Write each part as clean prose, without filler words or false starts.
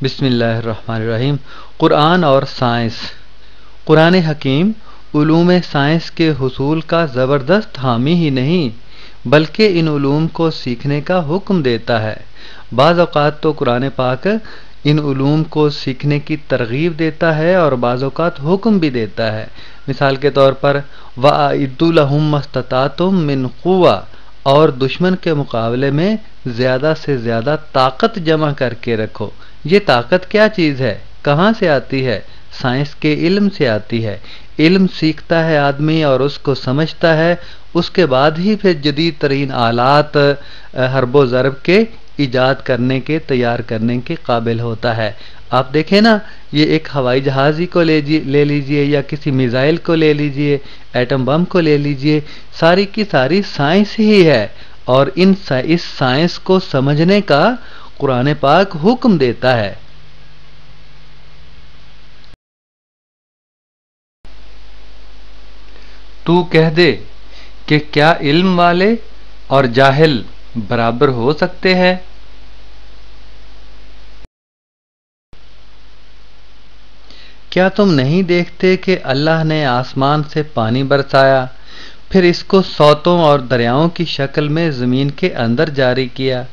بسم اللہ الرحمن الرحیم۔ قرآن اور سائنس۔ قرآن حکیم علوم سائنس کے حصول کا زبردست حامی ہی نہیں بلکہ ان علوم کو سیکھنے کا حکم دیتا ہے۔ بعض اوقات تو قرآن پاک ان علوم کو سیکھنے کی ترغیب دیتا ہے اور بعض اوقات حکم بھی دیتا ہے۔ مثال کے طور پر وَأَعِدُّوا لَهُم مَّا اسْتَطَعْتُم مِّن قُوَّةٍ، اور دشمن کے مقابلے میں زیادہ سے زیادہ طاقت جمع کر کے رکھو۔ یہ طاقت کیا چیز ہے؟ کہاں سے آتی ہے؟ سائنس کے علم سے آتی ہے۔ علم سیکھتا ہے آدمی اور اس کو سمجھتا ہے، اس کے بعد ہی پھر جدید ترین آلات حرب و ضرب کے ایجاد کرنے کے، تیار کرنے کے قابل ہوتا ہے۔ آپ دیکھیں نا، یہ ایک ہوائی جہاز ہی کو لے لیجئے یا کسی میزائل کو لے لیجئے، ایٹم بم کو لے لیجئے، ساری کی ساری سائنس ہی ہے، اور اس سائنس کو سمجھنے کا قرآن پاک حکم دیتا ہے۔ تو کہہ دے کہ کیا علم والے اور جاہل برابر ہو سکتے ہیں؟ کیا تم نہیں دیکھتے کہ اللہ نے آسمان سے پانی برسایا، پھر اس کو سوتوں اور دریاؤں کی شکل میں زمین کے اندر جاری کیا،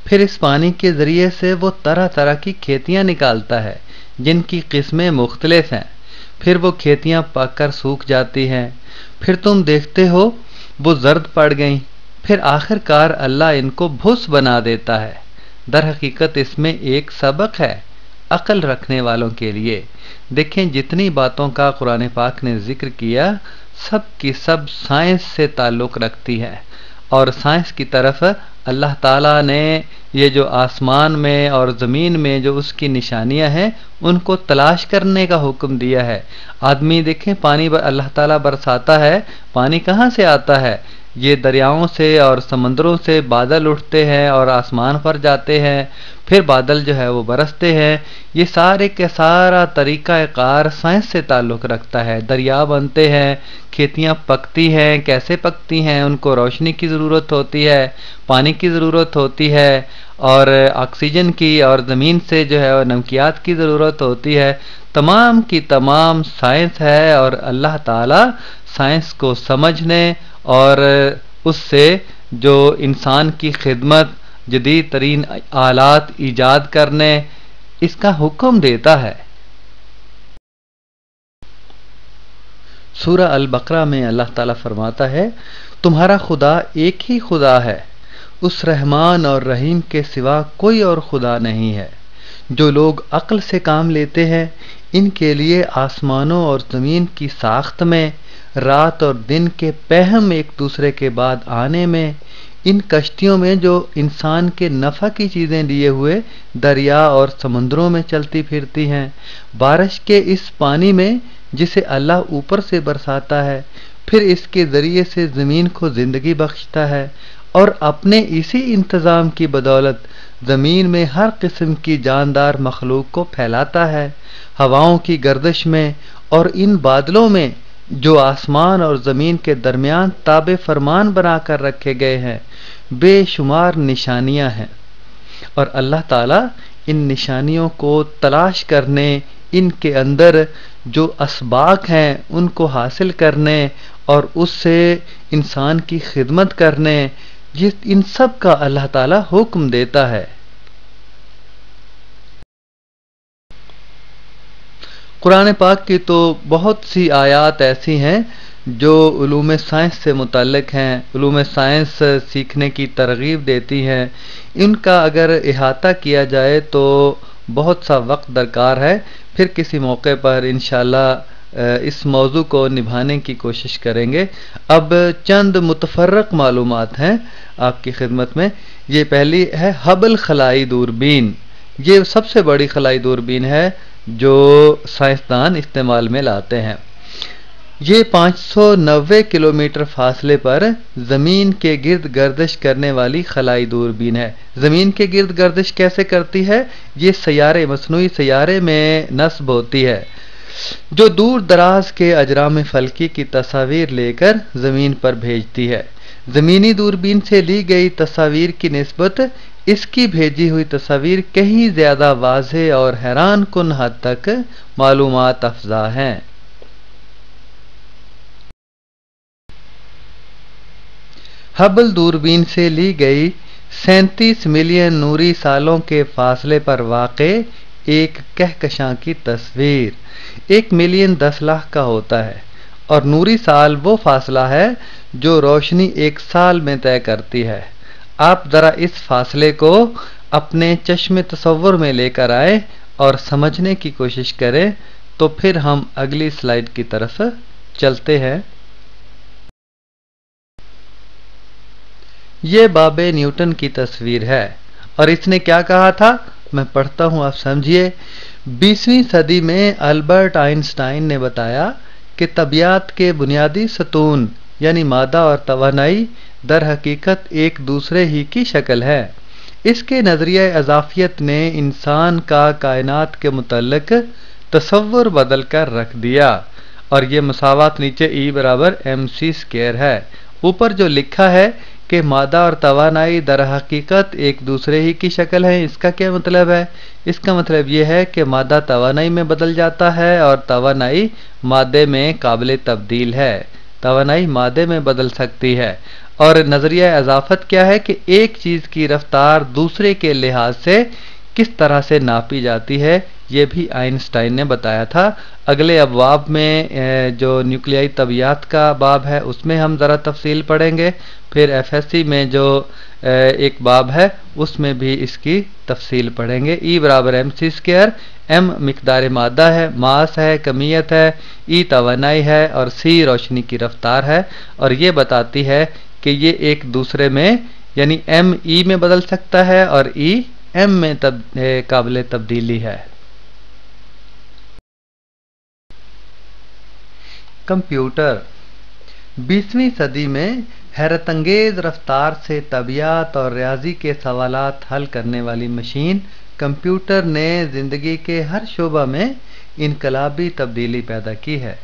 پھر اس پانی کے ذریعے سے وہ طرح طرح کی کھیتیاں نکالتا ہے جن کی قسمیں مختلف ہیں، پھر وہ کھیتیاں پک کر سوکھ جاتی ہیں، پھر تم دیکھتے ہو وہ زرد پڑ گئیں، پھر آخر کار اللہ ان کو بھس بنا دیتا ہے۔ در حقیقت اس میں ایک سبق ہے عقل رکھنے والوں کے لیے۔ دیکھیں، جتنی باتوں کا قرآن پاک نے ذکر کیا سب کی سب سائنس سے تعلق رکھتی ہے، اور سائنس کی طرف اللہ تعالیٰ نے یہ جو آسمان میں اور زمین میں جو اس کی نشانیاں ہیں ان کو تلاش کرنے کا حکم دیا ہے۔ آدمی دیکھیں، پانی اللہ تعالیٰ برساتا ہے، پانی کہاں سے آتا ہے؟ یہ دریاؤں سے اور سمندروں سے بادل اٹھتے ہیں اور آسمان پر جاتے ہیں، پھر بادل جو ہے وہ برستے ہیں۔ یہ سارے کے سارا طریقہ کار سائنس سے تعلق رکھتا ہے۔ دریا بنتے ہیں، کھیتیاں پکتی ہیں، کیسے پکتی ہیں؟ ان کو روشنی کی ضرورت ہوتی ہے، پانی کی ضرورت ہوتی ہے، اور آکسیجن کی، اور زمین سے جو ہے نمکیات کی ضرورت ہوتی ہے۔ تمام کی تمام سائنس ہے، اور اللہ تعالیٰ سائنس کو سمجھنے اور اس سے جو انسان کی خدمت، جدید ترین آلات ایجاد کرنے، اس کا حکم دیتا ہے۔ سورہ البقرہ میں اللہ تعالیٰ فرماتا ہے، تمہارا خدا ایک ہی خدا ہے، اس رحمان اور رحیم کے سوا کوئی اور خدا نہیں ہے۔ جو لوگ عقل سے کام لیتے ہیں ان کے لیے آسمانوں اور زمین کی ساخت میں، رات اور دن کے پہم ایک دوسرے کے بعد آنے میں، ان کشتیوں میں جو انسان کے نفع کی چیزیں لیے ہوئے دریا اور سمندروں میں چلتی پھرتی ہیں، بارش کے اس پانی میں جسے اللہ اوپر سے برساتا ہے، پھر اس کے ذریعے سے زمین کو زندگی بخشتا ہے، اور اپنے اسی انتظام کی بدولت زمین میں ہر قسم کی جاندار مخلوق کو پھیلاتا ہے۔ ہواؤں کی گردش میں اور ان بادلوں میں جو آسمان اور زمین کے درمیان تابع فرمان بنا کر رکھے گئے ہیں، بے شمار نشانیاں ہیں، اور اللہ تعالیٰ ان نشانیوں کو تلاش کرنے، ان کے اندر جو اسباق ہیں ان کو حاصل کرنے اور اس سے انسان کی خدمت کرنے، ان سب کا اللہ تعالیٰ حکم دیتا ہے۔ قرآن پاک کی تو بہت سی آیات ایسی ہیں جو علوم سائنس سے متعلق ہیں، علوم سائنس سیکھنے کی ترغیب دیتی ہیں۔ ان کا اگر احاطہ کیا جائے تو بہت سا وقت درکار ہے، پھر کسی موقع پر انشاءاللہ اس موضوع کو نبھانے کی کوشش کریں گے۔ اب چند متفرق معلومات ہیں آپ کی خدمت میں۔ یہ پہلی ہے ہبل خلائی دوربین۔ یہ سب سے بڑی خلائی دوربین ہے جو سائنسدان استعمال میں لاتے ہیں۔ یہ 590 کلومیٹر فاصلے پر زمین کے گرد گردش کرنے والی خلائی دوربین ہے۔ زمین کے گرد گردش کیسے کرتی ہے؟ یہ سیارے، مصنوعی سیارے میں نصب ہوتی ہے جو دور دراز کے اجرام فلکی کی تصاویر لے کر زمین پر بھیجتی ہے۔ زمینی دوربین سے لی گئی تصاویر کی نسبت اس کی بھیجی ہوئی تصاویر کہیں زیادہ واضح اور حیران کن حد تک معلومات افزا ہیں۔ ہبل دوربین سے لی گئی 37 ملین نوری سالوں کے فاصلے پر واقع ایک کہکشاں کی تصویر 1 ملین 10 لاکھ کا ہوتا ہے، اور نوری سال وہ فاصلہ ہے جو روشنی ایک سال میں طے کرتی ہے۔ آپ ذرا اس فاصلے کو اپنے چشم تصور میں لے کر آئیں اور سمجھنے کی کوشش کریں، تو پھر ہم اگلی سلائیڈ کی طرف چلتے ہیں۔ یہ باب نیوٹن کی تصویر ہے، اور اس نے کیا کہا تھا؟ میں پڑھتا ہوں، آپ سمجھیے۔ 20ویں صدی میں البرٹ آئنسٹائن نے بتایا کہ طبیعت کے بنیادی ستون یعنی مادہ اور توانائی در حقیقت ایک دوسرے ہی کی شکل ہے۔ اس کے نظریہ اضافیت نے انسان کا کائنات کے متعلق تصور بدل کر رکھ دیا، اور یہ مساوات نیچے E=mc² ہے۔ اوپر جو لکھا ہے کہ مادہ اور توانائی در حقیقت ایک دوسرے ہی کی شکل ہے، اس کا کیا مطلب ہے؟ اس کا مطلب یہ ہے کہ مادہ توانائی میں بدل جاتا ہے اور توانائی مادے میں قابل تبدیل ہے۔ توانائی مادے میں بدل سکتی ہے۔ اور نظریہ اضافت کیا ہے کہ ایک چیز کی رفتار دوسرے کے لحاظ سے کس طرح سے ناپی جاتی ہے، یہ بھی آئنسٹائن نے بتایا تھا۔ اگلے ابواب میں جو نیوکلیائی طبیعت کا باب ہے اس میں ہم ذرا تفصیل پڑھیں گے، پھر FSC میں جو ایک باب ہے اس میں بھی اس کی تفصیل پڑھیں گے۔ E=mc²، m مقدار مادہ ہے، ماس ہے، کمیت ہے، E توانائی ہے، اور c روشنی کی رفتار ہے، اور یہ بتاتی ہے کہ یہ ایک دوسرے میں یعنی m E میں بدل سکتا ہے اور E m میں قابل تبدیلی ہے۔ کمپیوٹر 20ویں صدی میں حیرت انگیز رفتار سے طبیعت اور ریاضی کے سوالات حل کرنے والی مشین کمپیوٹر نے زندگی کے ہر شعبہ میں انقلابی تبدیلی پیدا کی ہے۔